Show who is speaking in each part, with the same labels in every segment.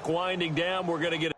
Speaker 1: Winding down, we're going to get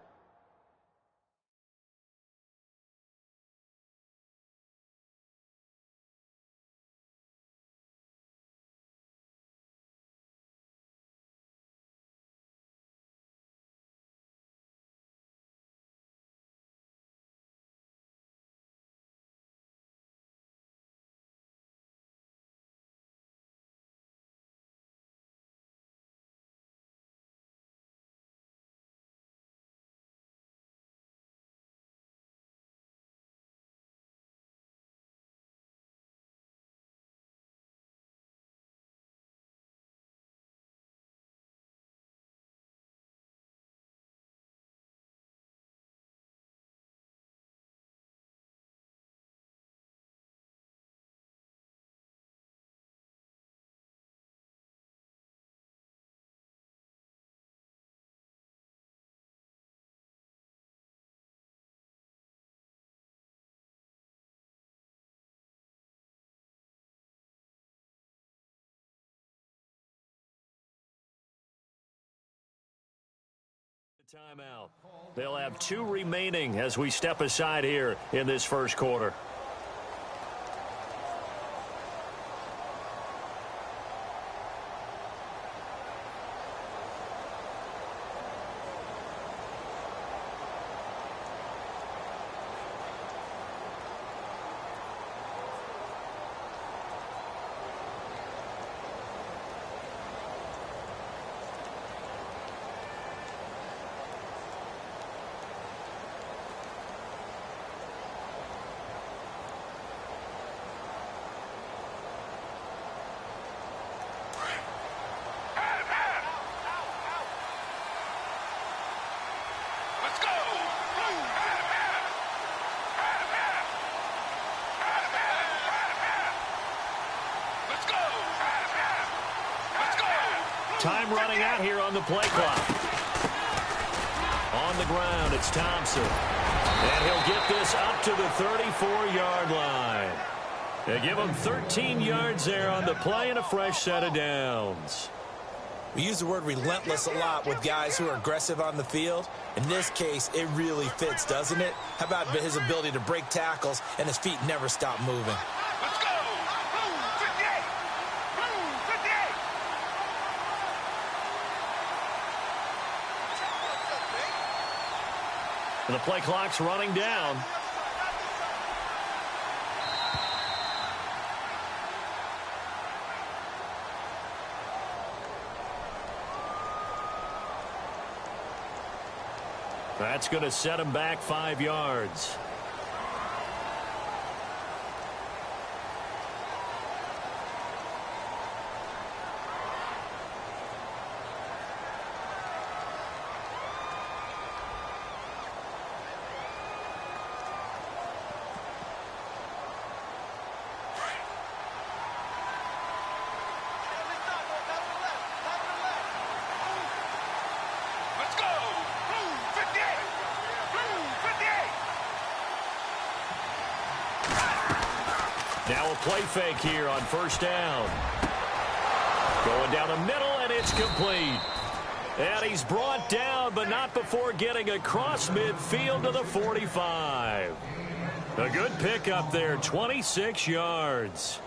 Speaker 1: timeout. They'll have 2 remaining as we step aside here in this first quarter. Time running out here on the play clock. On the ground, it's Thompson. And he'll get this up to the 34-yard line. They give him 13 yards there on the play and a fresh set of downs.
Speaker 2: We use the word relentless a lot with guys who are aggressive on the field. In this case, it really fits, doesn't it? How about his ability to break tackles and his feet never stop moving?
Speaker 1: And the play clock's running down. That's going to set him back 5 yards. Now a play fake here on first down. Going down the middle, and it's complete. And he's brought down, but not before getting across midfield to the 45. A good pickup there, 26 yards.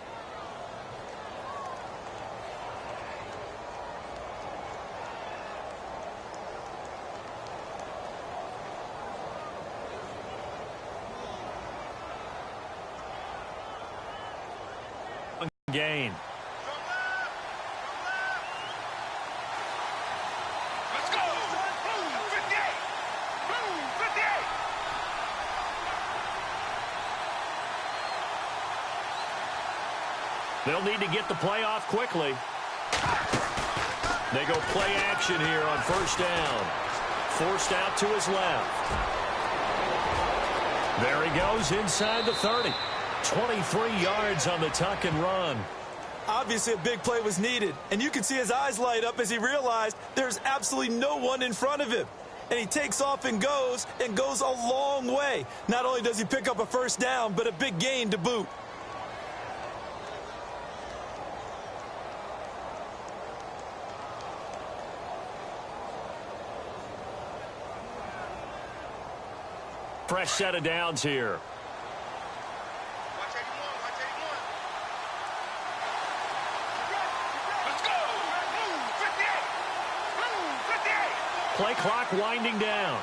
Speaker 1: Gain.
Speaker 3: Let's go. 58. 58.
Speaker 1: They'll need to get the play off quickly. They go play action here on first down. Forced out to his left. There he goes inside the 30. 23 yards on the tuck and run.
Speaker 4: Obviously, a big play was needed, and you can see his eyes light up as he realized there's absolutely no one in front of him. And he takes off and goes a long way. Not only does he pick up a first down, but a big gain to boot.
Speaker 1: fresh set of downs here.
Speaker 3: Watch 81, watch 81. Let's go. Move, 58. Move, 58.
Speaker 1: Play clock winding down.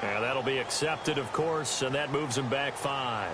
Speaker 1: And that'll be accepted, of course, and that moves him back 5.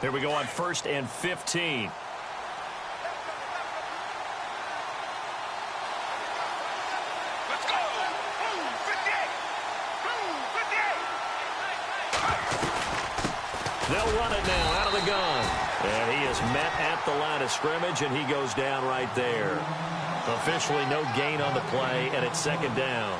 Speaker 1: Here we go on 1st and 15.
Speaker 3: Let's go. Move, 58. Move, 58.
Speaker 1: They'll run it now out of the gun. And he is met at the line of scrimmage, and he goes down right there. Officially no gain on the play, and it's 2nd down.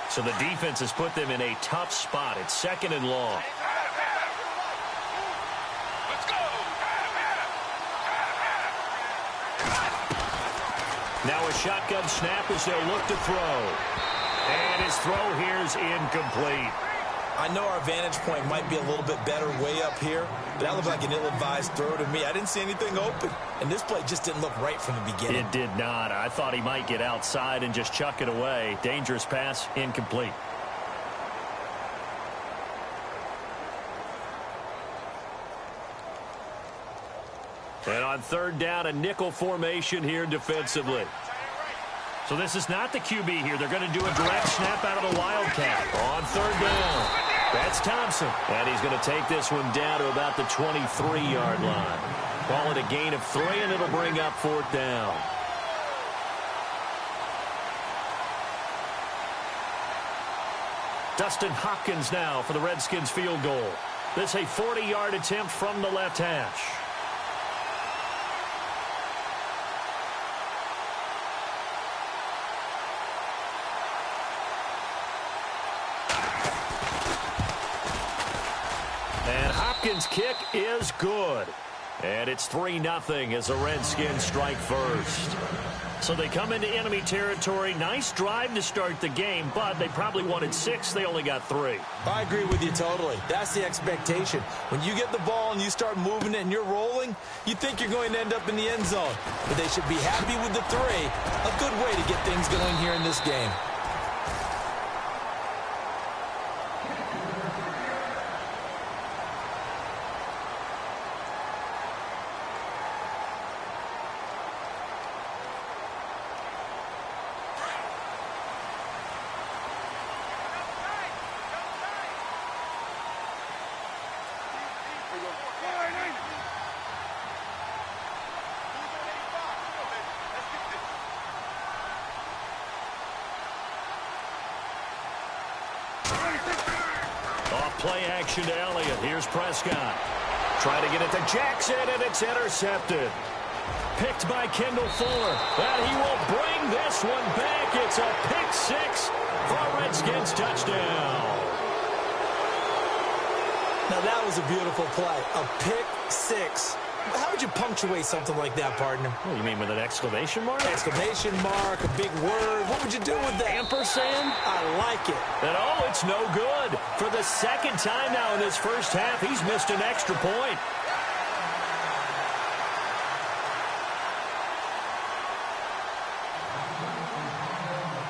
Speaker 1: So the defense has put them in a tough spot. It's 2nd and long.
Speaker 3: Let's go.
Speaker 1: Now a shotgun snap as they'll look to throw. And his throw here is incomplete.
Speaker 2: I know our vantage point might be a little bit better way up here, but that looked like an ill-advised throw to me. I didn't see anything open, and this play just didn't look right from the beginning.
Speaker 1: It did not. I thought he might get outside and just chuck it away. Dangerous pass, incomplete. And on 3rd down, a nickel formation here defensively. So this is not the QB here. They're going to do a direct snap out of the Wildcat. On 3rd down, that's Thompson. And he's going to take this one down to about the 23-yard line. Call it a gain of 3, and it'll bring up 4th down. Dustin Hopkins now for the Redskins field goal. This a 40-yard attempt from the left hash. And Hopkins' kick is good. And it's 3-0 as the Redskins strike first. So they come into enemy territory. Nice drive to start the game, but they probably wanted 6. They only got 3.
Speaker 2: I agree with you totally. That's the expectation. When you get the ball and you start moving it and you're rolling, you think you're going to end up in the end zone. But they should be happy with the 3. A good way to get things going here in this game.
Speaker 1: Play action to Elliott. Here's Prescott. Trying to get it to Jackson, and it's intercepted. Picked by Kendall Fuller. And he will bring this one back. It's a pick 6 for a Redskins touchdown.
Speaker 2: Now that was a beautiful play. A pick 6. How would you punctuate something like that, partner?
Speaker 1: What do you mean, with an exclamation mark?
Speaker 2: Exclamation mark, a big word. What would you do with that?
Speaker 1: Ampersand?
Speaker 2: I like it.
Speaker 1: And oh, it's no good. For the 2nd time now in this first half, he's missed an extra point.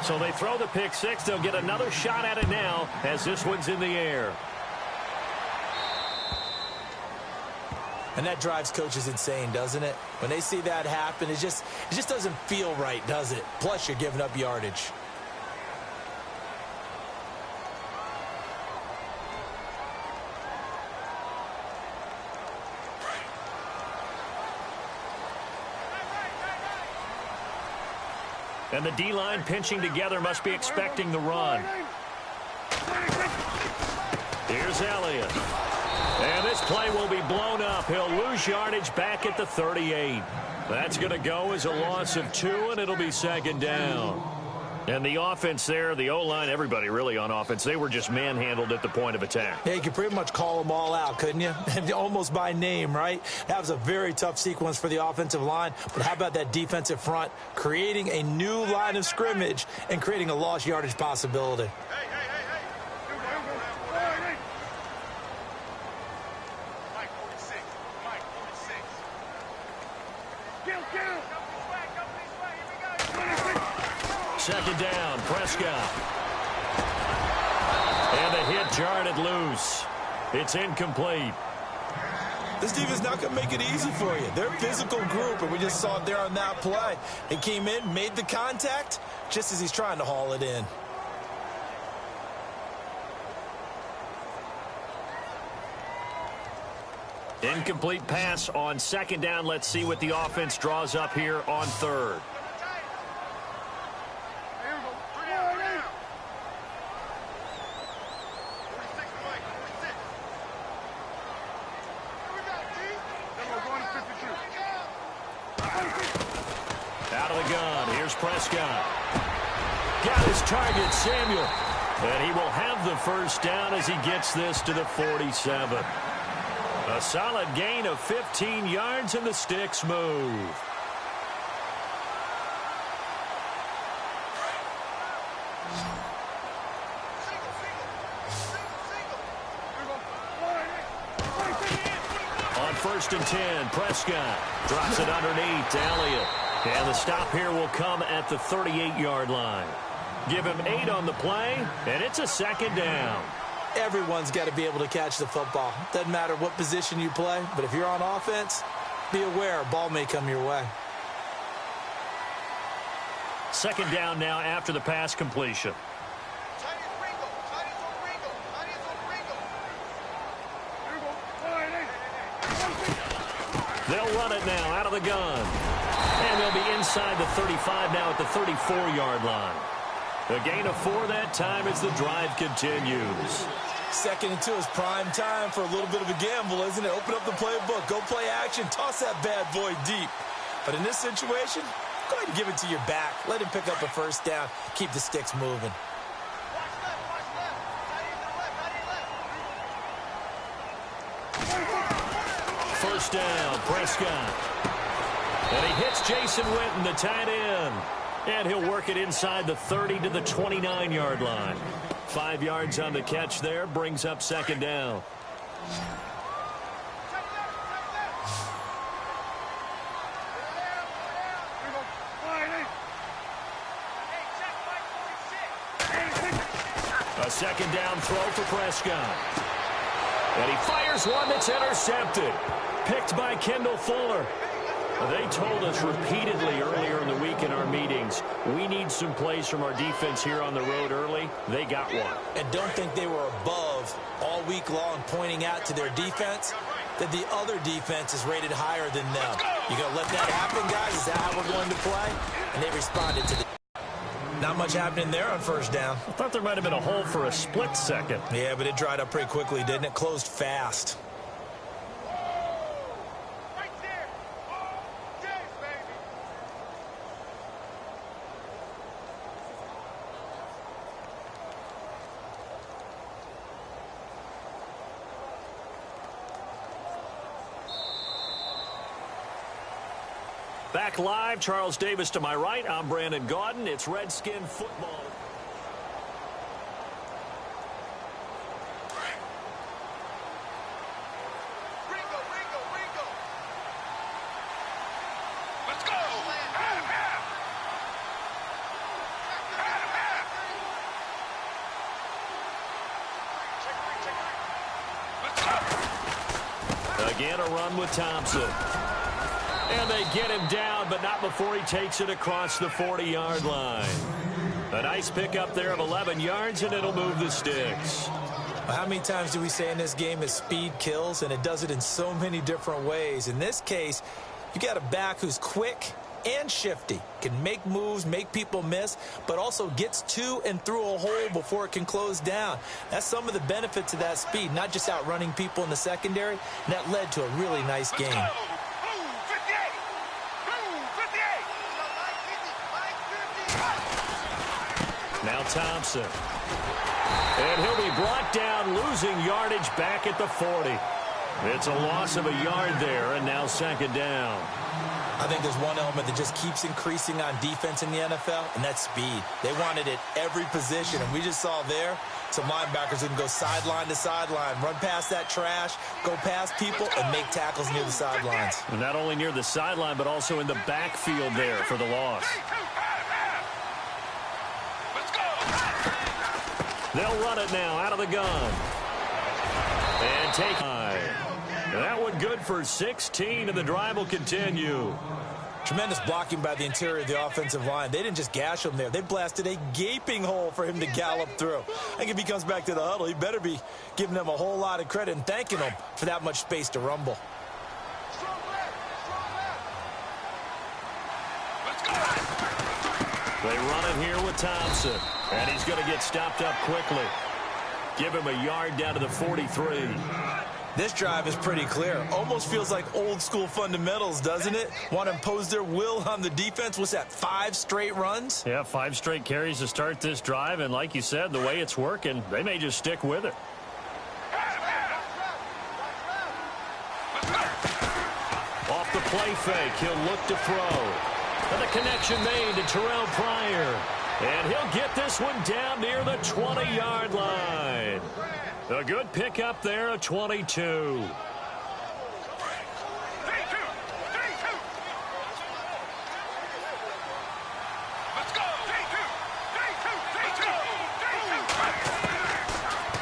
Speaker 1: So they throw the pick six. They'll get another shot at it now as this one's in the air.
Speaker 2: And that drives coaches insane, doesn't it? When they see that happen, it just doesn't feel right, does it? Plus, you're giving up yardage.
Speaker 1: And the D-line pinching together must be expecting the run. Here's Elliott. And this play will be blown up. He'll lose yardage back at the 38. That's going to go as a loss of 2, and it'll be second down. And the offense there, the O-line, everybody really on offense, they were just manhandled at the point of attack.
Speaker 2: Yeah, you could pretty much call them all out, couldn't you? Almost by name, right? That was a very tough sequence for the offensive line. But how about that defensive front creating a new line of scrimmage and creating a lost yardage possibility?
Speaker 1: Second down, Prescott. And the hit jarred it loose. It's incomplete.
Speaker 2: This defense not going to make it easy for you. They're a physical group, and we just saw it there on that play. He came in, made the contact, just as he's trying to haul it in.
Speaker 1: Incomplete pass on second down. Let's see what the offense draws up here on third. Out of the gun, here's Prescott. Got his target, Samuel. And he will have the first down as he gets this to the 47. A solid gain of 15 yards, and the sticks move. On 1st and 10, Prescott drops it underneath to Elliott. And the stop here will come at the 38-yard line. Give him 8 on the play, and it's a second down.
Speaker 2: Everyone's got to be able to catch the football. Doesn't matter what position you play, but if you're on offense, be aware a ball may come your way.
Speaker 1: Second down now after the pass completion. They'll run it now out of the gun. And they'll be inside the 35 now at the 34-yard line. A gain of 4 that time as the drive continues.
Speaker 2: 2nd and 2 is prime time for a little bit of a gamble, isn't it? Open up the playbook, go play action, toss that bad boy deep. But in this situation, go ahead and give it to your back. Let him pick up a first down, keep the sticks moving.
Speaker 1: First down, Prescott. And he hits Jason Witten, the tight end. And he'll work it inside the 30 to the 29-yard line. 5 yards on the catch there, brings up second down. A second down throw for Prescott. And he fires one that's intercepted. Picked by Kendall Fuller. They told us repeatedly earlier in the week in our meetings, we need some plays from our defense here on the road early. They got one.
Speaker 2: And don't think they were above all week long pointing out to their defense that the other defense is rated higher than them. You going to let that happen, guys? Is that how we're going to play? And they responded to the... Not much happening there on first down.
Speaker 1: I thought there might have been a hole for a split second.
Speaker 2: Yeah, but it dried up pretty quickly, didn't it? Closed fast.
Speaker 1: Back live, Charles Davis to my right. I'm Brandon Gaudin. It's Redskin football.
Speaker 3: Let's go!
Speaker 1: Again, a run with Thompson. And they get him down, but not before he takes it across the 40-yard line. A nice pickup there of 11 yards, and it'll move the sticks.
Speaker 2: How many times do we say in this game that speed kills, and it does it in so many different ways? In this case, you got a back who's quick and shifty, can make moves, make people miss, but also gets to and through a hole before it can close down. That's some of the benefits of that speed, not just outrunning people in the secondary, and that led to a really nice game.
Speaker 1: Now Thompson. And he'll be brought down, losing yardage back at the 40. It's a loss of a yard there, and now second down.
Speaker 2: I think there's one element that just keeps increasing on defense in the NFL, and that's speed. They want it at every position, and we just saw there some linebackers who can go sideline to sideline, run past that trash, go past people, and make tackles near the sidelines.
Speaker 1: And not only near the sideline, but also in the backfield there for the loss. They'll run it now out of the gun. And take that one good for 16, and the drive will continue.
Speaker 2: Tremendous blocking by the interior of the offensive line. They didn't just gash him there. They blasted a gaping hole for him to gallop through. I think if he comes back to the huddle, he better be giving them a whole lot of credit and thanking them for that much space to rumble.
Speaker 1: They run it here with Thompson. And he's going to get stopped up quickly. Give him a yard down to the 43.
Speaker 2: This drive is pretty clear. Almost feels like old school fundamentals, doesn't it? Want to impose their will on the defense. What's that, 5 straight runs?
Speaker 1: Yeah, 5 straight carries to start this drive. And like you said, the way it's working, they may just stick with it. Off the play fake, he'll look to throw. And the connection made to Terrell Pryor. And he'll get this one down near the 20-yard line. A good pickup there, a 22.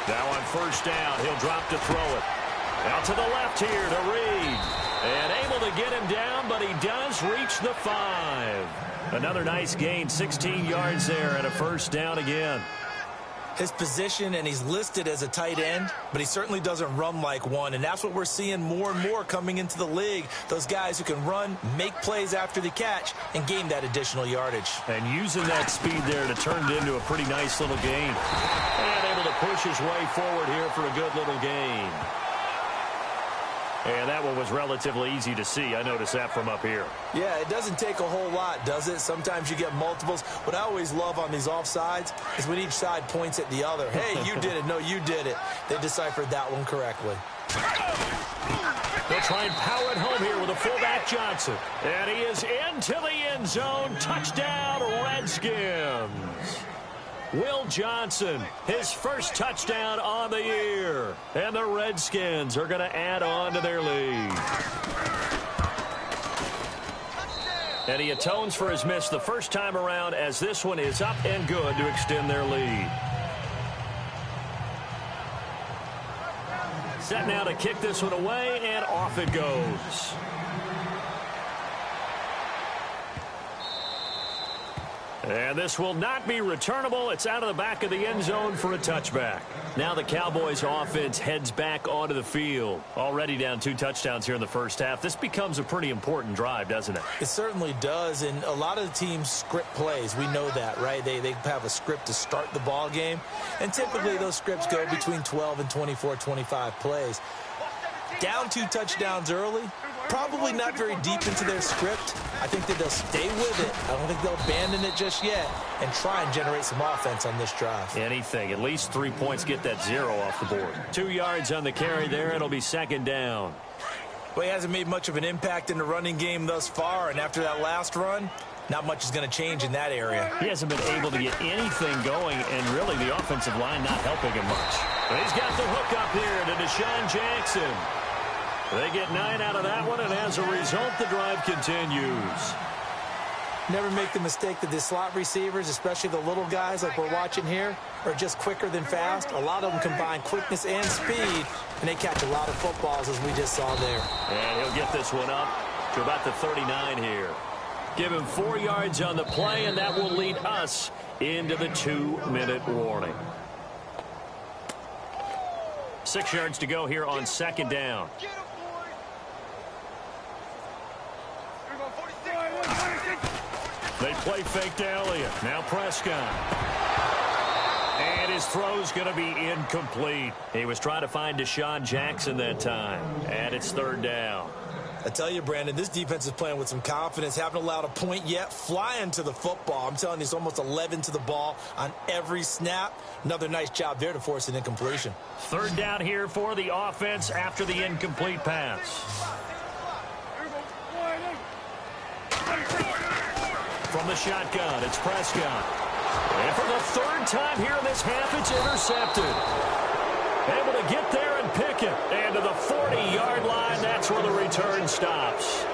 Speaker 1: Now on first down, he'll drop to throw it. Out to the left here to Reed. And able to get him down, but he does reach the 5. Another nice gain, 16 yards there and a first down again.
Speaker 2: His position, and he's listed as a tight end, but he certainly doesn't run like one, and that's what we're seeing more and more coming into the league. Those guys who can run, make plays after the catch, and gain that additional yardage.
Speaker 1: And using that speed there to turn it into a pretty nice little gain. And able to push his way forward here for a good little gain. And that one was relatively easy to see. I noticed that from up here.
Speaker 2: Yeah, it doesn't take a whole lot, does it? Sometimes you get multiples. What I always love on these offsides is when each side points at the other. Hey, you did it. No, you did it. They deciphered that one correctly.
Speaker 1: They'll try and power it home here with a fullback Johnson. And he is into the end zone. Touchdown, Redskins. Will Johnson, his first touchdown on the year. And the Redskins are going to add on to their lead. And he atones for his miss the first time around, as this one is up and good to extend their lead. Set now to kick this one away, and off it goes. And this will not be returnable. It's out of the back of the end zone for a touchback. Now the Cowboys offense heads back onto the field. Already down 2 touchdowns here in the first half. This becomes a pretty important drive, doesn't it?
Speaker 2: It certainly does, and a lot of the teams script plays. We know that, right? They have a script to start the ball game, and typically those scripts go between 12 and 24, 25 plays. Down 2 touchdowns early, probably not very deep into their script. I think that they'll stay with it. I don't think they'll abandon it just yet and try and generate some offense on this drive.
Speaker 1: Anything. At least 3 points, get that 0 off the board. 2 yards on the carry there. It'll be second down.
Speaker 2: Well, he hasn't made much of an impact in the running game thus far, and after that last run, not much is going to change in that area.
Speaker 1: He hasn't been able to get anything going, and really the offensive line not helping him much. But he's got the hook up here to Deshaun Jackson. They get 9 out of that one, and as a result, the drive continues.
Speaker 4: Never make the mistake that the slot receivers, especially the little guys like we're watching here, are just quicker than fast. A lot of them combine quickness and speed, and they catch a lot of footballs, as we just saw there.
Speaker 1: And he'll get this one up to about the 39 here. Give him 4 yards on the play, and that will lead us into the 2-minute warning. 6 yards to go here on second down. They play fake to Elliott. Now Prescott. And his throw's going to be incomplete. He was trying to find Deshaun Jackson that time. And it's third down.
Speaker 4: I tell you, Brandon, this defense is playing with some confidence. Haven't allowed a point yet. Flying to the football. I'm telling you, it's almost 11 to the ball on every snap. Another nice job there to force an incompletion.
Speaker 1: Third down here for the offense after the incomplete pass. From the shotgun, it's Prescott. And for the third time here in this half, it's intercepted. Able to get there and pick it. And to the 40-yard line, that's where the return stops.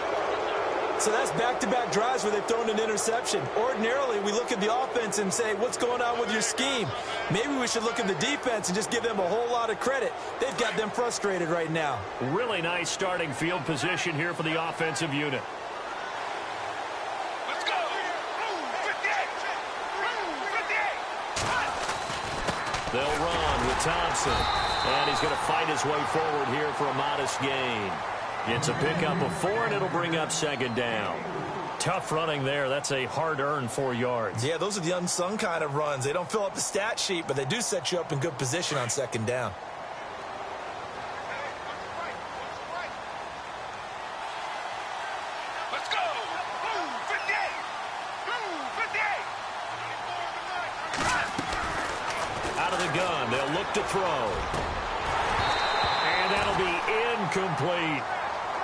Speaker 4: So that's back-to-back drives where they've thrown an interception. Ordinarily, we look at the offense and say, what's going on with your scheme? Maybe we should look at the defense and just give them a whole lot of credit. They've got them frustrated right now.
Speaker 1: Really nice starting field position here for the offensive unit.
Speaker 3: Let's go. 58.
Speaker 1: They'll run with Thompson. And he's going to fight his way forward here for a modest gain. It's a pickup of 4, and it'll bring up second down. Tough running there. That's a hard-earned 4 yards.
Speaker 4: Yeah, those are the unsung kind of runs. They don't fill up the stat sheet, but they do set you up in good position on second down.
Speaker 3: Let's go. 58. 58.
Speaker 1: Out of the gun, they'll look to throw. And that'll be incomplete.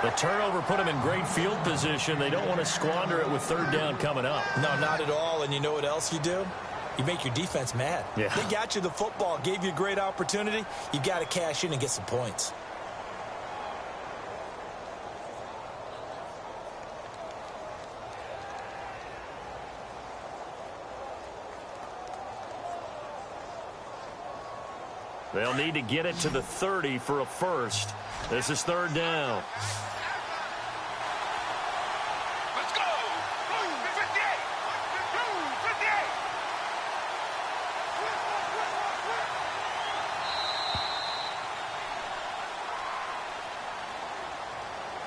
Speaker 1: The turnover put them in great field position. They don't want to squander it with third down coming up.
Speaker 4: No, not at all. And you know what else you do? You make your defense mad.
Speaker 1: Yeah.
Speaker 4: They got you the football, gave you a great opportunity. You got to cash in and get some points.
Speaker 1: They'll need to get it to the 30 for a first. This is third down.
Speaker 3: Let's go. 58.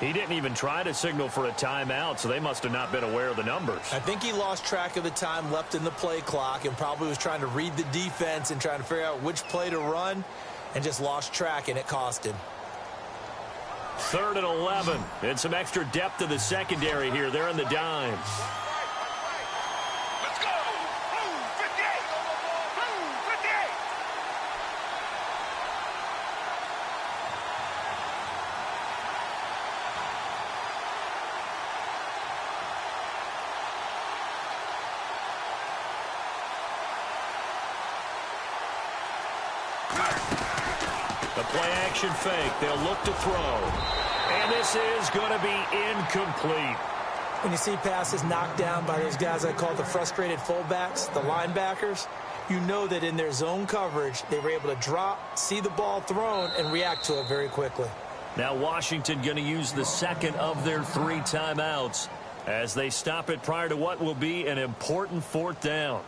Speaker 3: 58.
Speaker 1: He didn't even try to signal for a timeout, so they must have not been aware of the numbers.
Speaker 4: I think he lost track of the time left in the play clock and probably was trying to read the defense and trying to figure out which play to run and just lost track, and it cost him.
Speaker 1: 3rd and 11. And some extra depth to the secondary here. They're in the dime.
Speaker 3: Let's go. 58. 58.
Speaker 1: The play-action fake. They'll look to throw. And this is going to be incomplete.
Speaker 4: When you see passes knocked down by those guys I call the frustrated fullbacks, the linebackers, you know that in their zone coverage, they were able to drop, see the ball thrown, and react to it very quickly.
Speaker 1: Now Washington going to use the second of their 3 timeouts as they stop it prior to what will be an important 4th down.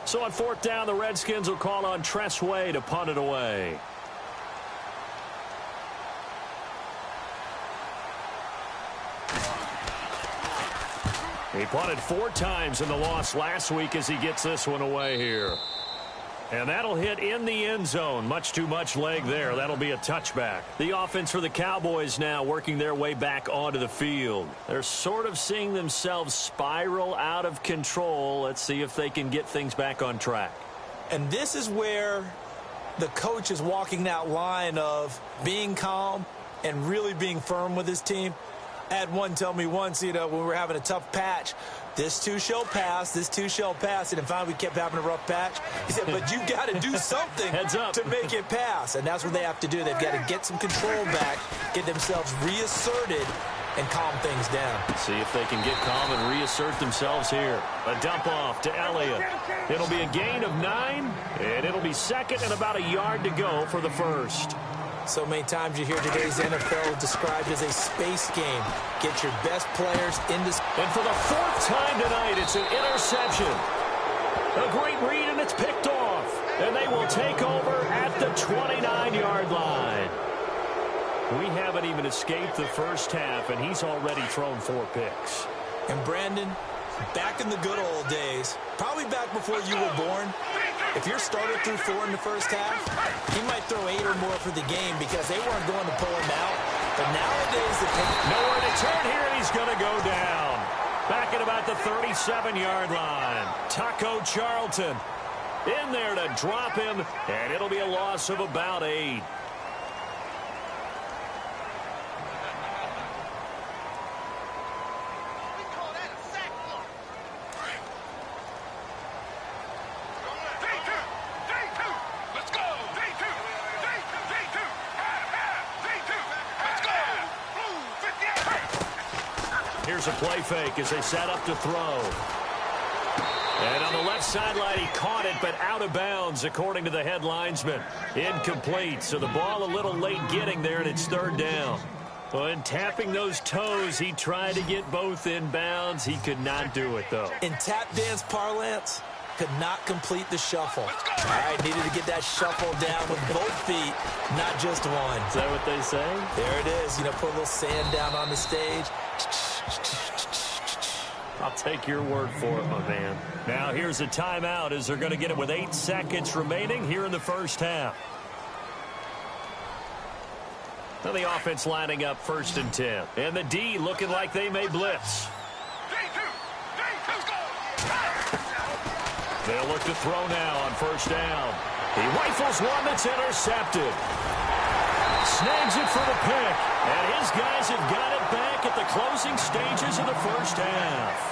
Speaker 1: So on 4th down, the Redskins will call on Tress Way to punt it away. He punted 4 times in the loss last week as he gets this one away here. And that'll hit in the end zone. Much too much leg there. That'll be a touchback. The offense for the Cowboys now working their way back onto the field. They're sort of seeing themselves spiral out of control. Let's see if they can get things back on track.
Speaker 4: And this is where the coach is walking that line of being calm and really being firm with his team. I had one tell me once, when we were having a tough patch, this too shall pass, this too shall pass. And finally we kept having a rough patch. He said, but you've got to do something
Speaker 1: Heads up.
Speaker 4: to make it pass. And that's what they have to do. They've got to get some control back, get themselves reasserted, and calm things down.
Speaker 1: See if they can get calm and reassert themselves here. A dump off to Elliott. It'll be a gain of 9, and it'll be second and about a yard to go for the first.
Speaker 4: So many times you hear today's NFL described as a space game. Get your best players into space.
Speaker 1: And for the 4th time tonight, it's an interception. A great read, and it's picked off. And they will take over at the 29-yard line. We haven't even escaped the first half, and he's already thrown 4 picks.
Speaker 4: And Brandon, back in the good old days, probably back before you were born, if your starter threw 4 in the first half, he might throw 8 or more for the game because they weren't going to pull him out. But nowadays,
Speaker 1: nowhere to turn here, and he's going to go down. Back at about the 37-yard line. Taco Charlton in there to drop him, and it'll be a loss of about 8. Here's a play fake as they set up to throw. And on the left sideline, he caught it, but out of bounds, according to the head linesman. Incomplete, so the ball a little late getting there, and it's 3rd down. When tapping those toes, he tried to get both in bounds. He could not do it, though.
Speaker 4: In tap dance parlance, could not complete the shuffle. All right, needed to get that shuffle down with both feet, not just one.
Speaker 1: Is that what they say?
Speaker 4: There it is. Put a little sand down on the stage.
Speaker 1: I'll take your word for it, my man. Now here's a timeout as they're going to get it with 8 seconds remaining here in the first half. Now the offense lining up 1st and 10. And the D looking like they may blitz. They'll look to throw now on 1st down. He rifles one that's intercepted. Snags it for the pick. And his guys have got it back at the closing stages of the first half.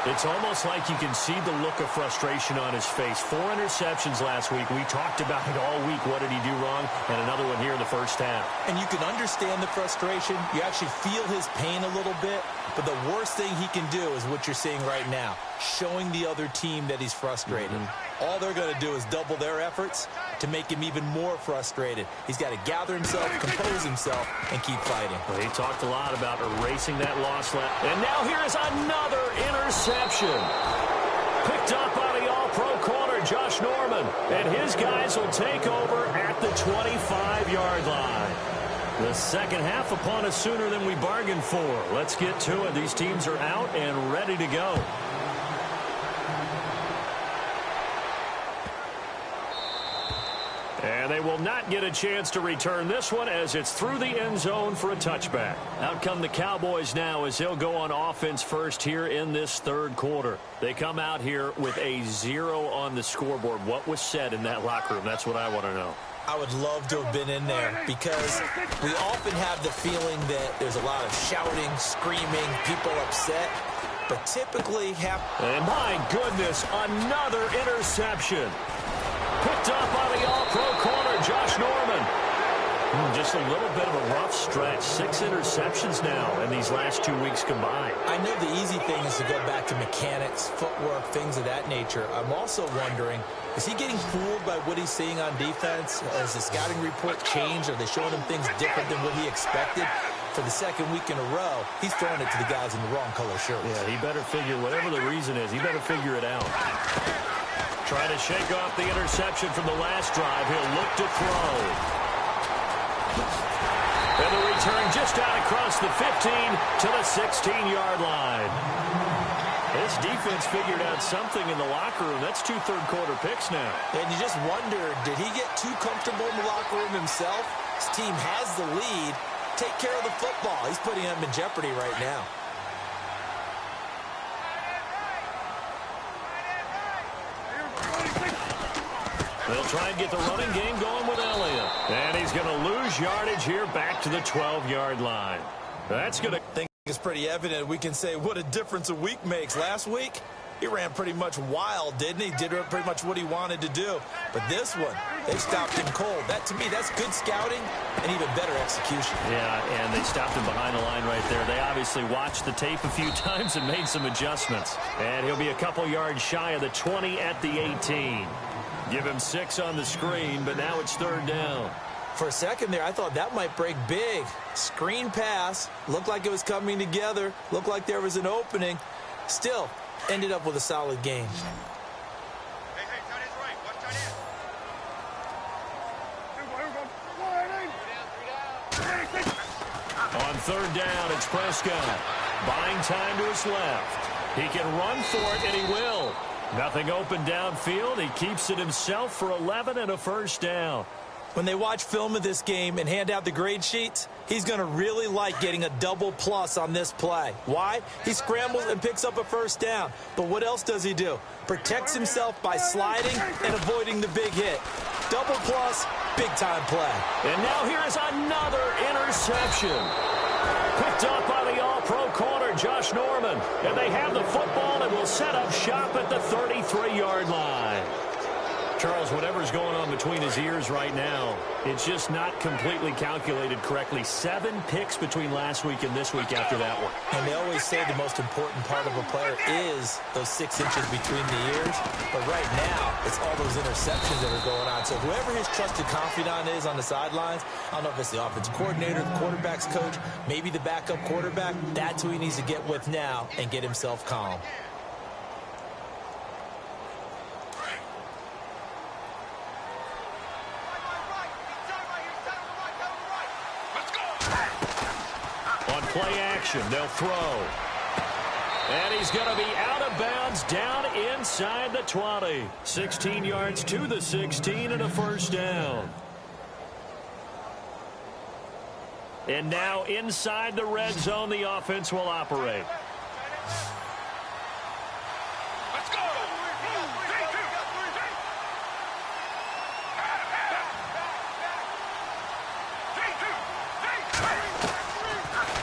Speaker 1: It's almost like you can see the look of frustration on his face. 4 interceptions last week. We talked about it all week. What did he do wrong? And another one here in the first half.
Speaker 4: And you can understand the frustration. You actually feel his pain a little bit. But the worst thing he can do is what you're seeing right now, showing the other team that he's frustrated. All they're going to do is double their efforts to make him even more frustrated. He's got to gather himself, compose himself, and keep fighting.
Speaker 1: Well, he talked a lot about erasing that loss. And now here is another interception. Picked up by the all-pro corner, Josh Norman. And his guys will take over at the 25-yard line. The second half upon us sooner than we bargained for. Let's get to it. These teams are out and ready to go. And they will not get a chance to return this one as it's through the end zone for a touchback. Out come the Cowboys now as they'll go on offense first here in this 3rd quarter. They come out here with a 0 on the scoreboard. What was said in that locker room? That's what I want to know.
Speaker 4: I would love to have been in there because we often have the feeling that there's a lot of shouting, screaming, people upset. But typically
Speaker 1: And my goodness, another interception. Picked up by the all-pro corner, Josh Norman. Just a little bit of a rough stretch. 6 interceptions now in these last 2 weeks combined.
Speaker 4: I know the easy thing is to go back to mechanics, footwork, things of that nature. I'm also wondering, is he getting fooled by what he's seeing on defense? Has the scouting report changed? Are they showing him things different than what he expected? For the 2nd week in a row, he's throwing it to the guys in the wrong color shirts.
Speaker 1: Yeah, he better figure, whatever the reason is, he better figure it out. Trying to shake off the interception from the last drive. He'll look to throw. And the return just out across the 15 to the 16-yard line. This defense figured out something in the locker room. That's 2 third-quarter picks now.
Speaker 4: And you just wonder, did he get too comfortable in the locker room himself? His team has the lead. Take care of the football. He's putting them in jeopardy right now.
Speaker 1: They'll try and get the running game going with Elliott. And he's going to lose yardage here back to the 12-yard line. That's going to
Speaker 4: It's pretty evident. We can say what a difference a week makes. Last week, he ran pretty much wild, didn't he? Did pretty much what he wanted to do. But this one, they stopped him cold. That, to me, that's good scouting and even better execution.
Speaker 1: Yeah, and they stopped him behind the line right there. They obviously watched the tape a few times and made some adjustments. And he'll be a couple yards shy of the 20 at the 18. Give him 6 on the screen, but now it's 3rd down.
Speaker 4: For a second there, I thought that might break big. Screen pass. Looked like it was coming together. Looked like there was an opening. Still, ended up with a solid game.
Speaker 3: Hey, tight end's right. Watch tight end.
Speaker 1: On 3rd down, it's Prescott. Buying time to his left. He can run for it, and he will. Nothing open downfield. He keeps it himself for 11 and a 1st down.
Speaker 4: When they watch film of this game and hand out the grade sheets, he's going to really like getting a double plus on this play. Why? He scrambles and picks up a 1st down. But what else does he do? Protects himself by sliding and avoiding the big hit. Double plus, big-time play.
Speaker 1: And now here is another interception. Picked up by the all-pro corner, Josh Norman. And they have the football and will set up shop at the 33-yard line. Charles, whatever's going on between his ears right now, it's just not completely calculated correctly. 7 picks between last week and this week after that one.
Speaker 4: And they always say the most important part of a player is those 6 inches between the ears. But right now, it's all those interceptions that are going on. So whoever his trusted confidant is on the sidelines, I don't know if it's the offensive coordinator, the quarterback's coach, maybe the backup quarterback, that's who he needs to get with now and get himself calm.
Speaker 1: Play action, they'll throw. And he's going to be out of bounds down inside the 20. 16 yards to the 16 and a 1st down. And now inside the red zone, the offense will operate.
Speaker 3: Let's go.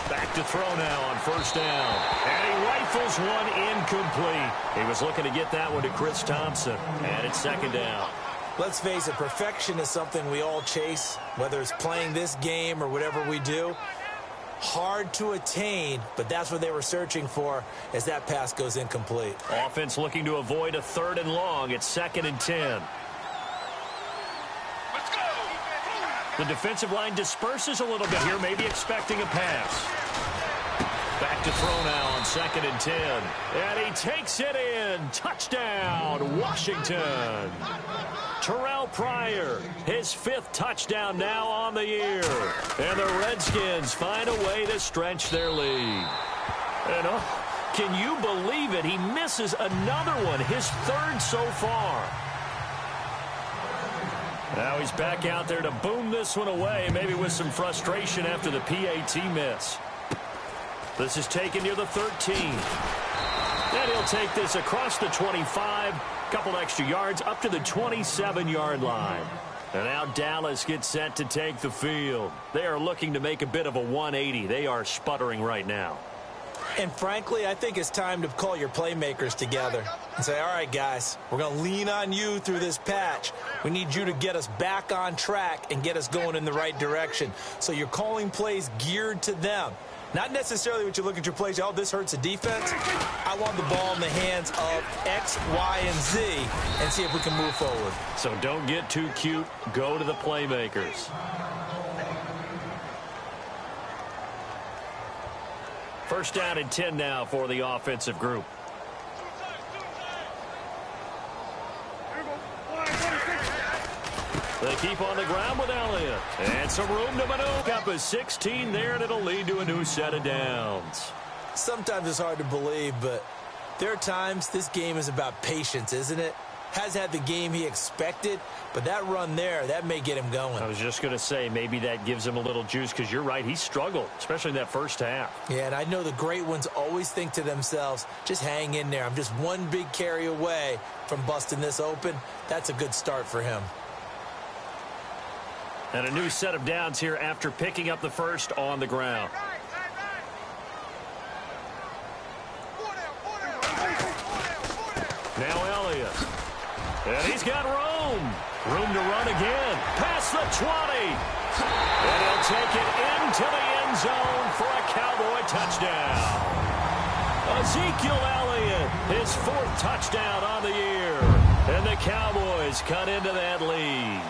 Speaker 1: Back to throw now on 1st down. And he rifles one incomplete. He was looking to get that one to Chris Thompson. And it's 2nd down.
Speaker 4: Let's face it, perfection is something we all chase, whether it's playing this game or whatever we do. Hard to attain, but that's what they were searching for as that pass goes incomplete.
Speaker 1: Offense looking to avoid a 3rd and long. It's 2nd and 10.
Speaker 3: Let's go.
Speaker 1: The defensive line disperses a little bit here, maybe expecting a pass. Back to throw now on 2nd and 10. And he takes it in. Touchdown, Washington. Terrell Pryor, his 5th touchdown now on the year. And the Redskins find a way to stretch their lead. And can you believe it? He misses another one, his 3rd so far. Now he's back out there to boom this one away, maybe with some frustration after the PAT miss. This is taken near the 13. And he'll take this across the 25, couple extra yards up to the 27-yard line. And now Dallas gets set to take the field. They are looking to make a bit of a 180. They are sputtering right now.
Speaker 4: And frankly, I think it's time to call your playmakers together and say, all right, guys, we're going to lean on you through this patch. We need you to get us back on track and get us going in the right direction. So you're calling plays geared to them. Not necessarily what you look at your plays, oh, this hurts the defense. I want the ball in the hands of X, Y, and Z and see if we can move forward.
Speaker 1: So don't get too cute. Go to the playmakers. First down and 10 now for the offensive group. They keep on the ground with Elliott. And some room to maneuver. Up a 16 there, and it'll lead to a new set of downs.
Speaker 4: Sometimes it's hard to believe, but there are times this game is about patience, isn't it? Has had the game he expected, but that run there, that may get him going.
Speaker 1: I was just going to say, maybe that gives him a little juice, because you're right, he struggled, especially in that first half.
Speaker 4: Yeah, and I know the great ones always think to themselves, just hang in there. I'm just one big carry away from busting this open. That's a good start for him.
Speaker 1: And a new set of downs here after picking up the first on the ground. Now Elliott. And he's got room. Room to run again. Past the 20. And he'll take it into the end zone for a Cowboy touchdown. Ezekiel Elliott, his 4th touchdown on the year. And the Cowboys cut into that lead.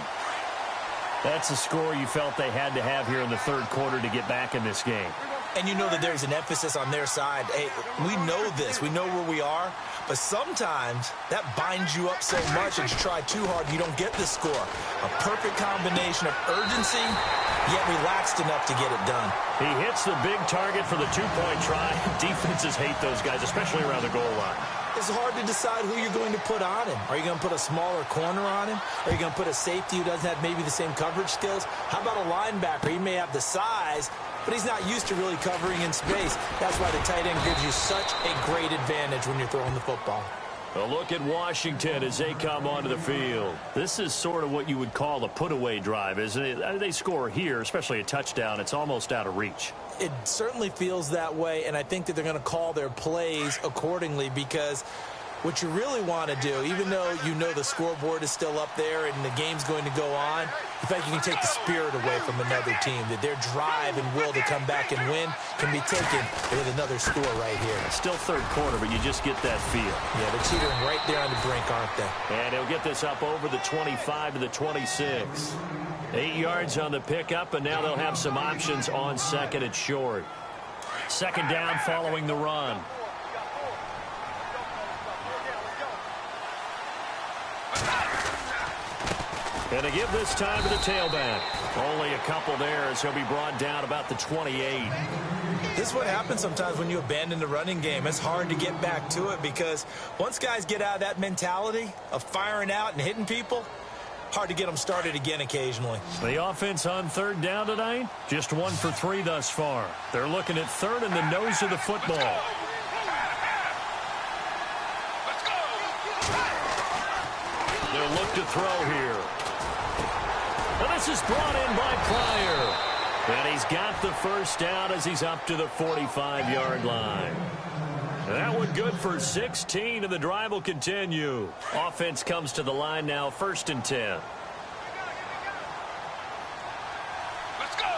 Speaker 1: That's a score you felt they had to have here in the 3rd quarter to get back in this game.
Speaker 2: And you know that there's an emphasis on their side. Hey, we know this. We know where we are. But sometimes that binds you up so much that you try too hard, you don't get the score. A perfect combination of urgency, yet relaxed enough to get it done.
Speaker 1: He hits the big target for the 2-point try. Defenses hate those guys, especially around the goal line.
Speaker 2: It's hard to decide who you're going to put on him. Are you going to put a smaller corner on him? Are you going to put a safety who doesn't have maybe the same coverage skills? How about a linebacker? He may have the size, but he's not used to really covering in space. That's why the tight end gives you such a great advantage when you're throwing the football.
Speaker 1: A look at Washington as they come onto the field. This is sort of what you would call a put-away drive, isn't it? They score here, especially a touchdown. It's almost out of reach.
Speaker 2: It certainly feels that way, and I think that they're going to call their plays accordingly because what you really want to do, even though you know the scoreboard is still up there and the game's going to go on, the fact you can take the spirit away from another team, that their drive and will to come back and win can be taken with another score right here.
Speaker 1: Still 3rd quarter, but you just get that feel.
Speaker 2: Yeah, they're teetering right there on the brink, aren't they?
Speaker 1: And he'll get this up over the 25 to the 26. 8 yards on the pickup, and now they'll have some options on 2nd and short. 2nd down following the run. And to give this time to the tailback. Only a couple there as he'll be brought down about the 28.
Speaker 2: This is what happens sometimes when you abandon the running game. It's hard to get back to it because once guys get out of that mentality of firing out and hitting people, hard to get them started again occasionally.
Speaker 1: The offense on 3rd down tonight, just 1 for 3 thus far. They're looking at 3rd and the nose of the football. They'll look to throw here. And this is brought in by Pryor. And he's got the 1st down as he's up to the 45-yard line. That one good for 16, and the drive will continue. Offense comes to the line now, 1st and 10.
Speaker 3: Let's go.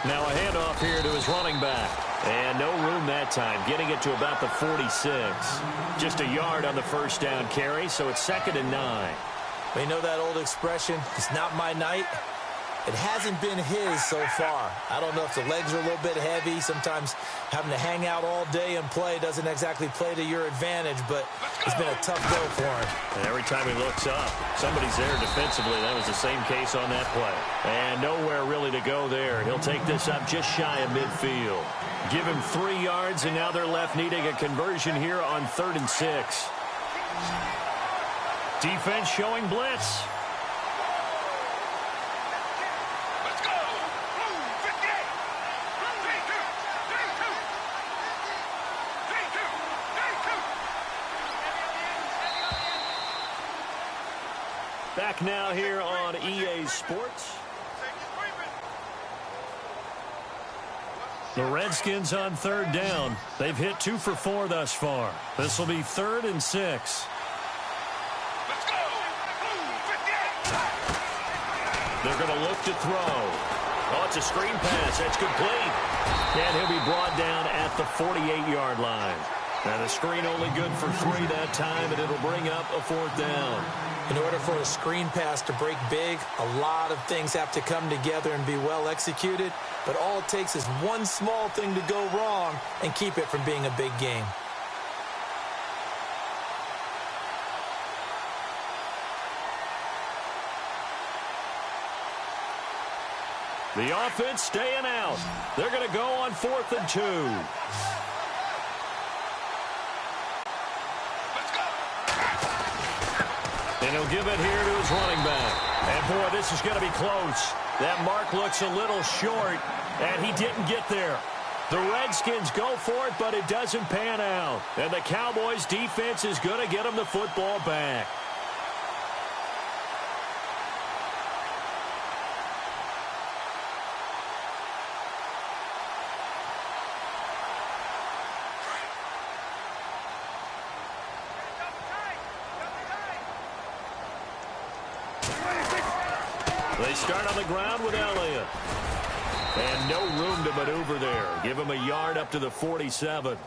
Speaker 1: Now a handoff here to his running back. And no room that time, getting it to about the 46. Just a yard on the 1st down carry, so it's 2nd and 9.
Speaker 2: You know that old expression, it's not my night? It hasn't been his so far. I don't know if the legs are a little bit heavy. Sometimes having to hang out all day and play doesn't exactly play to your advantage, but it's been a tough go for him.
Speaker 1: And every time he looks up, somebody's there defensively. That was the same case on that play. And nowhere really to go there. He'll take this up just shy of midfield. Give him 3 yards, and now they're left needing a conversion here on 3rd and 6. Defense showing blitz.
Speaker 3: Let's go. Blue 58. 3-2.
Speaker 1: Back now here on EA Sports. The Redskins on 3rd down. They've hit 2 for 4 thus far. This will be 3rd and 6.
Speaker 3: Let's go. Blue 58.
Speaker 1: They're going to look to throw. Oh, it's a screen pass. That's complete. And he'll be brought down at the 48-yard line. And the screen only good for 3 that time, and it'll bring up a 4th down.
Speaker 2: In order for a screen pass to break big, a lot of things have to come together and be well executed. But all it takes is one small thing to go wrong and keep it from being a big game.
Speaker 1: The offense staying out. They're going to go on 4th and 2.
Speaker 3: Let's go.
Speaker 1: And he'll give it here to his running back. And, boy, this is going to be close. That mark looks a little short, and he didn't get there. The Redskins go for it, but it doesn't pan out. And the Cowboys' defense is going to get them the football back. They start on the ground with Elliott. And no room to maneuver there. Give him a yard up to the 47.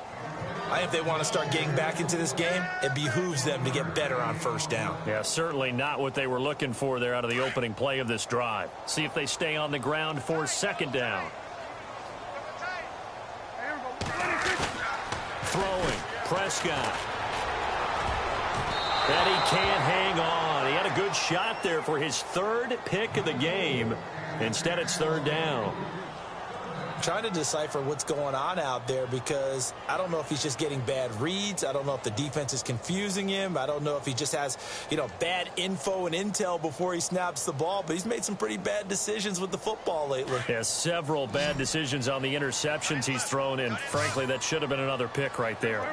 Speaker 2: I think if they want to start getting back into this game, it behooves them to get better on first down.
Speaker 1: Yeah, certainly not what they were looking for there out of the opening play of this drive. See if they stay on the ground for second down. Throwing, Prescott. And he can't hang on. He had a good shot there for his third pick of the game. Instead, it's third down.
Speaker 2: Trying to decipher what's going on out there because I don't know if he's just getting bad reads. I don't know if the defense is confusing him. I don't know if he just has, bad info and intel before he snaps the ball. But he's made some pretty bad decisions with the football lately.
Speaker 1: Yeah, several bad decisions on the interceptions he's thrown in. Frankly, that should have been another pick right there.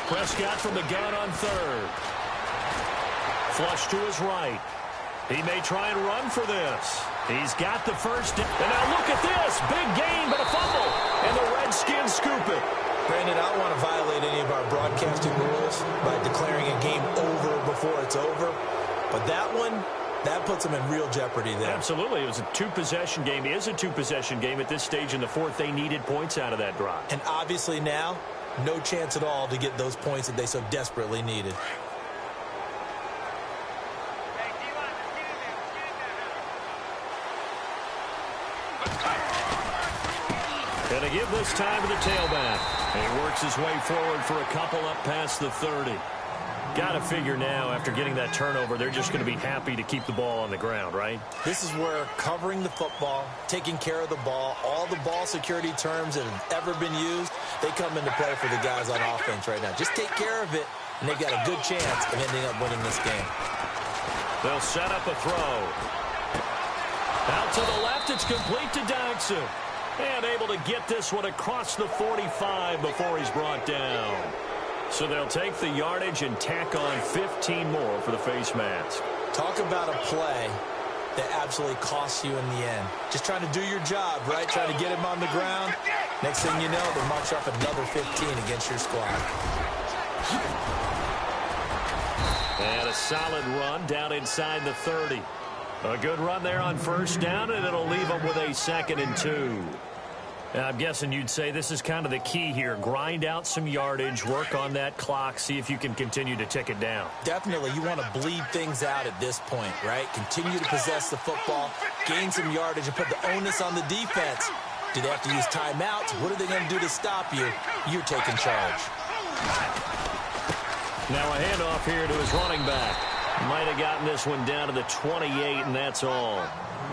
Speaker 1: Prescott from the gun on third. Flush to his right. He may try and run for this. He's got the first down. And now look at this. Big gain, but a fumble. And the Redskins scoop it.
Speaker 2: Brandon, I don't want to violate any of our broadcasting rules by declaring a game over before it's over. But that one, that puts them in real jeopardy there.
Speaker 1: Absolutely. It was a two-possession game. It is a two-possession game at this stage in the fourth. They needed points out of that drive.
Speaker 2: And obviously now, no chance at all to get those points that they so desperately needed.
Speaker 1: And to give this time to the tailback. And he works his way forward for a couple up past the 30. Got to figure now, after getting that turnover, they're just going to be happy to keep the ball on the ground, right?
Speaker 2: This is where covering the football, taking care of the ball, all the ball security terms that have ever been used, they come into play for the guys on offense right now. Just take care of it, and they've got a good chance of ending up winning this game.
Speaker 1: They'll set up a throw. Out to the left, it's complete to Dodson. And able to get this one across the 45 before he's brought down. So they'll take the yardage and tack on 15 more for the face mask.
Speaker 2: Talk about a play that absolutely costs you in the end. Just trying to do your job, right? Trying to get him on the ground. Next thing you know, they march off another 15 against your squad.
Speaker 1: And a solid run down inside the 30. A good run there on first down, and it'll leave them with a 2nd and 2. I'm guessing you'd say this is kind of the key here. Grind out some yardage, work on that clock, see if you can continue to tick it down.
Speaker 2: Definitely, you want to bleed things out at this point, right? Continue to possess the football, gain some yardage, and put the onus on the defense. Do they have to use timeouts? What are they going to do to stop you? You're taking charge.
Speaker 1: Now a handoff here to his running back. Might have gotten this one down to the 28, and that's all.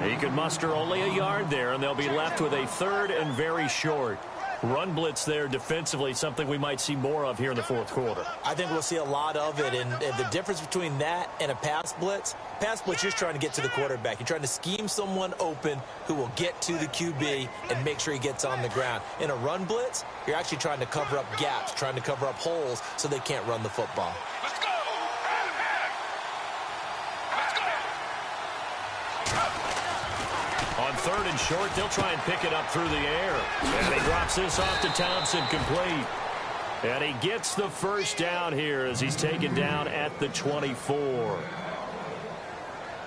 Speaker 1: He could muster only a yard there, and they'll be left with a 3rd and very short. Run blitz there defensively, something we might see more of here in the fourth quarter.
Speaker 2: I think we'll see a lot of it, and the difference between that and a pass blitz, you're just trying to get to the quarterback. You're trying to scheme someone open who will get to the QB and make sure he gets on the ground. In a run blitz, you're actually trying to cover up gaps, trying to cover up holes so they can't run the football.
Speaker 3: Let's go!
Speaker 1: On 3rd and short, they'll try and pick it up through the air. And he drops this off to Thompson, complete. And he gets the first down here as he's taken down at the 24.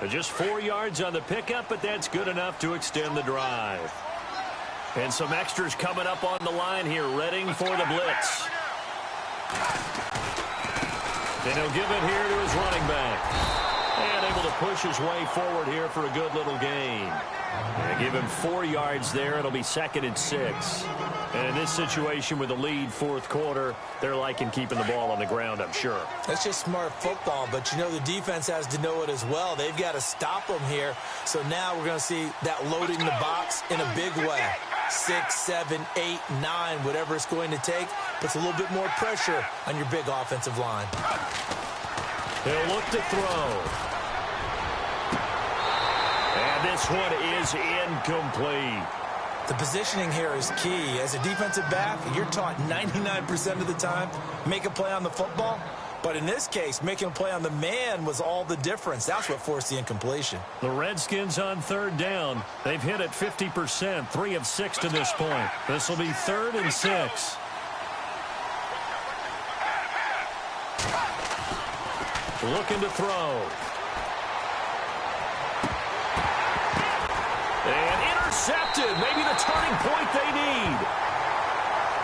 Speaker 1: Just 4 yards on the pickup, but that's good enough to extend the drive. And some extras coming up on the line here, readying for the blitz. And he'll give it here to his running back. And able to push his way forward here for a good little gain. And give him 4 yards there. It'll be 2nd and 6. And in this situation with the lead fourth quarter, they're liking keeping the ball on the ground, I'm sure.
Speaker 2: That's just smart football, but the defense has to know it as well. They've got to stop them here. So now we're going to see that loading the box in a big way. 6, 7, 8, 9, whatever it's going to take, puts a little bit more pressure on your big offensive line.
Speaker 1: He'll look to throw. And this one is incomplete.
Speaker 2: The positioning here is key. As a defensive back, you're taught 99% of the time, make a play on the football. But in this case, making a play on the man was all the difference. That's what forced the incompletion.
Speaker 1: The Redskins on 3rd down. They've hit it 50%, 3 of 6 to this point. This will be 3rd and 6. Looking to throw. And intercepted. Maybe the turning point they need.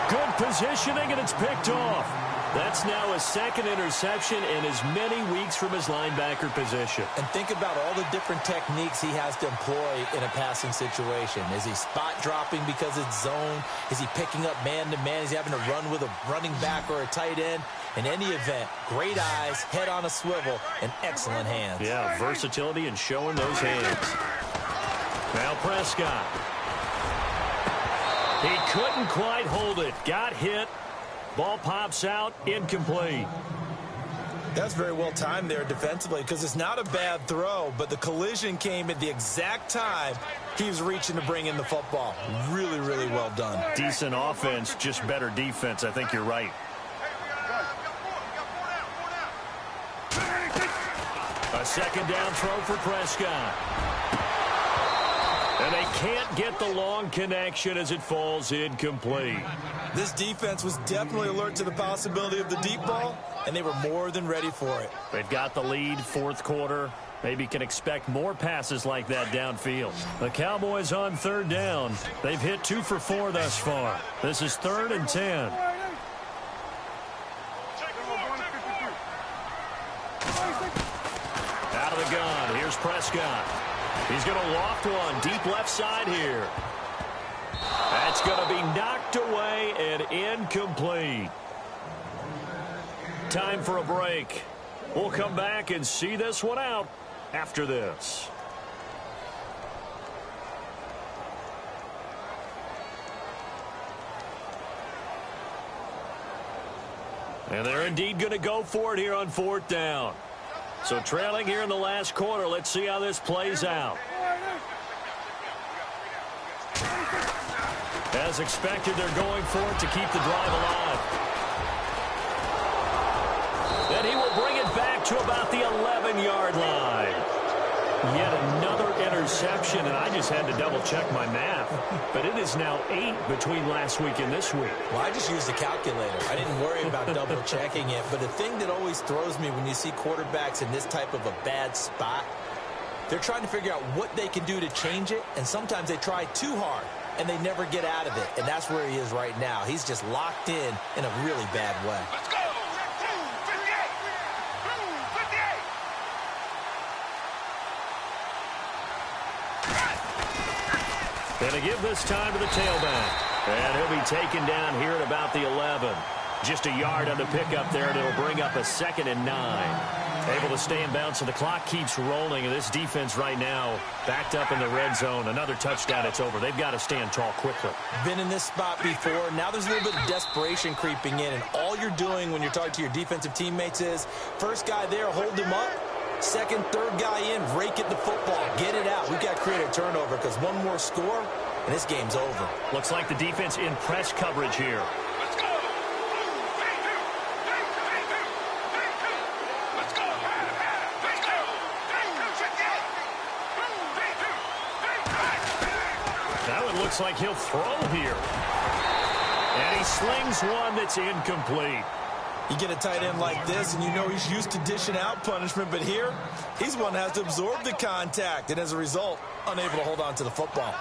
Speaker 1: Good positioning, and it's picked off. That's now his second interception in as many weeks from his linebacker position.
Speaker 2: And think about all the different techniques he has to employ in a passing situation. Is he spot dropping because it's zone? Is he picking up man-to-man? Is he having to run with a running back or a tight end? In any event, great eyes, head on a swivel, and excellent hands.
Speaker 1: Yeah, versatility and showing those hands. Now Prescott. He couldn't quite hold it. Got hit. Ball pops out. Incomplete.
Speaker 4: That's very well timed there defensively because it's not a bad throw, but the collision came at the exact time he was reaching to bring in the football. Really, really well done.
Speaker 1: Decent offense, just better defense. I think you're right. A second down throw for Prescott. And they can't get the long connection as it falls incomplete.
Speaker 4: This defense was definitely alert to the possibility of the deep ball, and they were more than ready for it.
Speaker 1: They've got the lead, fourth quarter. Maybe can expect more passes like that downfield. The Cowboys on third down. They've hit 2 for 4 thus far. This is 3rd and 10. Out of the gun. Here's Prescott. He's going to loft one deep left side here. That's going to be knocked away and incomplete. Time for a break. We'll come back and see this one out after this. And they're indeed going to go for it here on 4th down. So trailing here in the last quarter. Let's see how this plays out. As expected, they're going for it to keep the drive alive. And he will bring it back to about the 11-yard line. Yet another interception, and I just had to double-check my math. But it is now 8 between last week and this week.
Speaker 2: Well, I just used a calculator. I didn't worry about double-checking it. But the thing that always throws me when you see quarterbacks in this type of a bad spot, they're trying to figure out what they can do to change it, and sometimes they try too hard, and they never get out of it. And that's where he is right now. He's just locked in a really bad way.
Speaker 3: Let's go. Blue 58. Blue 58.
Speaker 1: And to give this time to the tailback. And he'll be taken down here at about the 11. Just a yard on the pickup there, and it'll bring up a 2nd and 9. Able to stay in bounds, so the clock keeps rolling. And this defense right now backed up in the red zone. Another touchdown, it's over. They've got to stand tall quickly.
Speaker 2: Been in this spot before. Now there's a little bit of desperation creeping in. And all you're doing when you're talking to your defensive teammates is, first guy there, hold him up. Second, third guy in, rake at the football. Get it out. We've got to create a turnover because one more score, and this game's over.
Speaker 1: Looks like the defense in press coverage here.
Speaker 3: Let's go. Blue 32. 32. 32. Let's go. Let's go. Blue 58. Blue 32.
Speaker 1: Now it looks like he'll throw here. And he slings one that's incomplete.
Speaker 4: You get a tight end like this, and you know he's used to dishing out punishment, but here, he's one that has to absorb the contact, and as a result, unable to hold on to the football.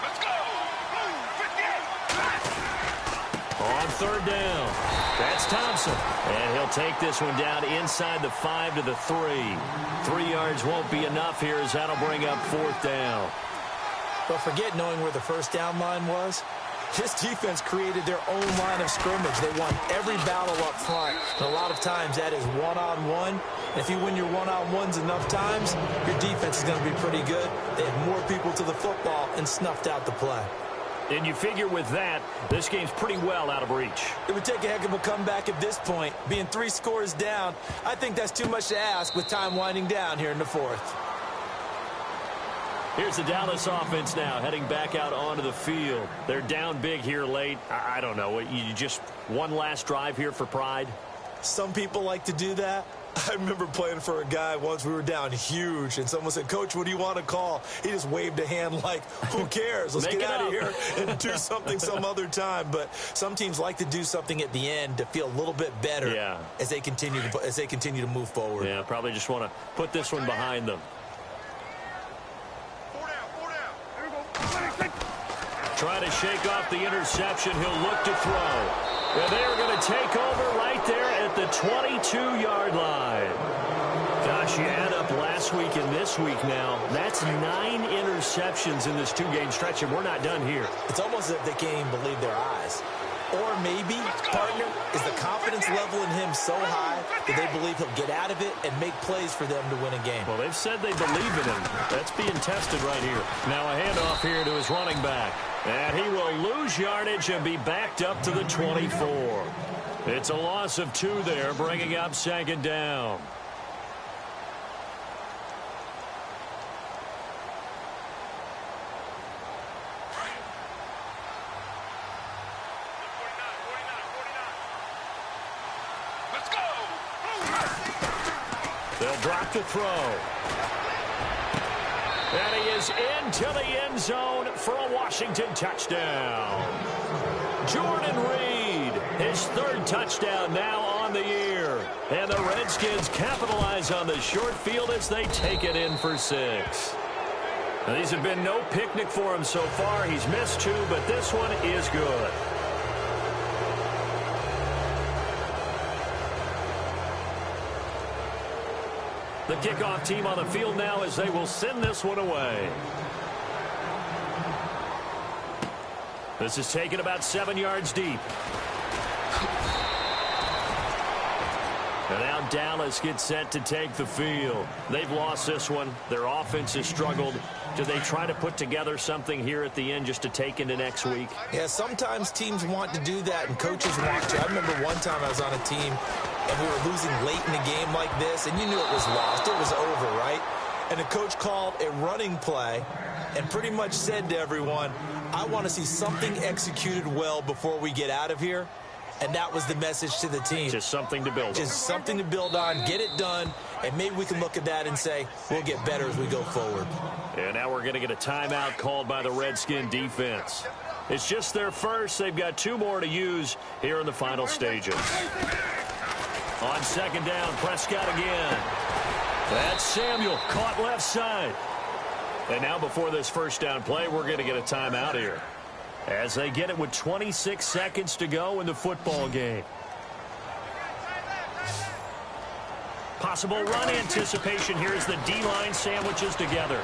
Speaker 3: Let's go. Blue 58.
Speaker 1: On third down, that's Thompson. And he'll take this one down inside the 5 to the 3. 3 yards won't be enough here as that'll bring up 4th down.
Speaker 2: But forget knowing where the first down line was.
Speaker 4: This defense created their own line of scrimmage. They won every battle up front. And a lot of times that is one-on-one. And if you win your one-on-ones enough times, your defense is going to be pretty good. They have more people to the football and snuffed out the play.
Speaker 1: And you figure with that, this game's pretty well out of reach.
Speaker 4: It would take a heck of a comeback at this point. Being 3 scores down, I think that's too much to ask with time winding down here in the 4th.
Speaker 1: Here's the Dallas offense now heading back out onto the field. They're down big here late. I don't know. You just one last drive here for pride?
Speaker 4: Some people like to do that. I remember playing for a guy once. We were down huge, and someone said, "Coach, what do you want to call?" He just waved a hand like, who cares? Let's get out of here and do something some other time. But some teams like to do something at the end to feel a little bit better as they continue to move forward.
Speaker 1: Yeah, probably just want to put this one behind them. Trying to shake off the interception. He'll look to throw. And they are going to take over right there at the 22-yard line. Gosh, you add up last week and this week now. That's 9 interceptions in this 2-game stretch, and we're not done here.
Speaker 4: It's almost as if they can't even believe their eyes. Or maybe, partner, is the confidence level in him so high that they believe he'll get out of it and make plays for them to win a game.
Speaker 1: Well, they've said they believe in him. That's being tested right here. Now a handoff here to his running back. And he will lose yardage and be backed up to the 24. It's a loss of 2 there, bringing up 2nd down. They'll drop the throw. And he is into the end zone for a Washington touchdown. Jordan Reed, his 3rd touchdown now on the year. And the Redskins capitalize on the short field as they take it in for 6. Now, these have been no picnic for him so far. He's missed 2, but this one is good. The kickoff team on the field now as they will send this one away. This is taken about 7 yards deep. And now Dallas gets set to take the field. They've lost this one. Their offense has struggled. Do they try to put together something here at the end just to take into next week?
Speaker 4: Yeah, sometimes teams want to do that and coaches want to. I remember one time I was on a team and we were losing late in a game like this, and you knew it was lost. It was over, right? And the coach called a running play and pretty much said to everyone, I want to see something executed well before we get out of here. And that was the message to the team.
Speaker 1: Just something to build on.
Speaker 4: Just something to build on, get it done, and maybe we can look at that and say, we'll get better as we go forward.
Speaker 1: And now we're going to get a timeout called by the Redskin defense. It's just their first. They've got 2 more to use here in the final stages. On 2nd down, Prescott again. That's Samuel, caught left side. And now before this 1st down play, we're going to get a timeout here, as they get it with 26 seconds to go in the football game. Possible run anticipation here as the D-line sandwiches together.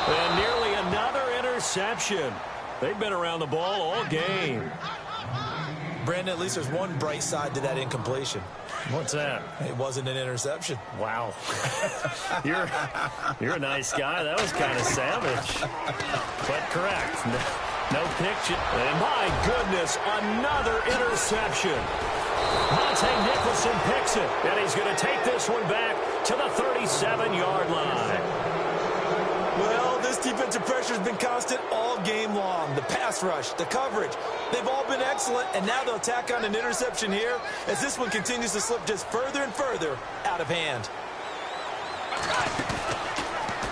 Speaker 1: And nearly another interception. They've been around the ball all game.
Speaker 4: Brandon, at least there's one bright side to that incompletion.
Speaker 1: What's that?
Speaker 4: It wasn't an interception.
Speaker 1: Wow. You're a nice guy. That was kind of savage. But correct. No picture. And my goodness, another interception. Monte Nicholson picks it. And he's going to take this one back to the 37-yard line.
Speaker 4: Well, this defensive pressure has been constant all game long. The pass rush, the coverage, they've all been excellent, and now they'll tack on an interception here as this one continues to slip just further and further out of hand.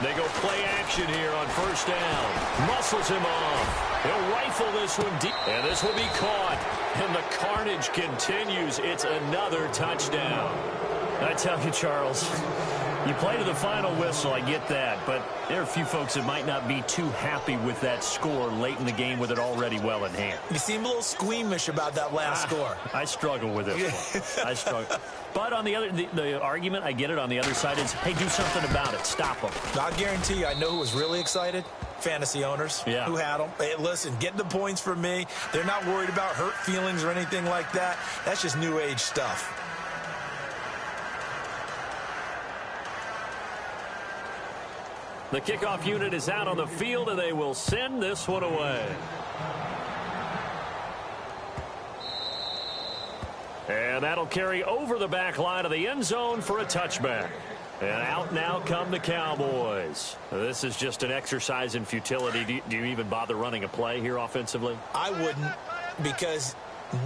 Speaker 1: They go play action here on 1st down. Muscles him off. He'll rifle this one deep, and this will be caught. And the carnage continues. It's another touchdown. I tell you, Charles, you play to the final whistle, I get that, but there are a few folks that might not be too happy with that score late in the game with it already well in hand.
Speaker 4: You seem a little squeamish about that last score.
Speaker 1: I struggle with it. I struggle. But on the other, the argument, I get it, on the other side is, hey, do something about it. Stop them.
Speaker 4: I'll guarantee you, I know who was really excited. Fantasy owners who had them. Hey, listen, get the points for me. They're not worried about hurt feelings or anything like that. That's just new age stuff.
Speaker 1: The kickoff unit is out on the field, and they will send this one away. And that'll carry over the back line of the end zone for a touchback. And out now come the Cowboys. This is just an exercise in futility. Do you even bother running a play here offensively?
Speaker 4: I wouldn't, because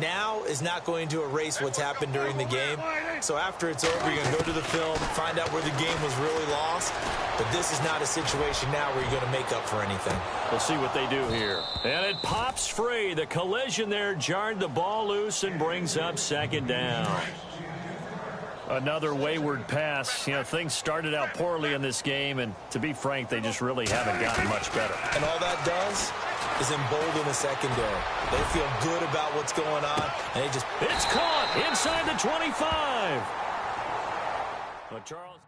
Speaker 2: Now is not going to erase what's happened during the game. So after it's over, you're going to go to the film, find out where the game was really lost. But this is not a situation now where you're going to make up for anything.
Speaker 1: We'll see what they do here. And it pops free. The collision there jarred the ball loose and brings up second down. Another wayward pass. You know, things started out poorly in this game, and to be frank, they just really haven't gotten much better.
Speaker 2: And all that does is embolden the secondary. They feel good about what's going on, and they just...
Speaker 1: It's caught inside the 25. But Charles...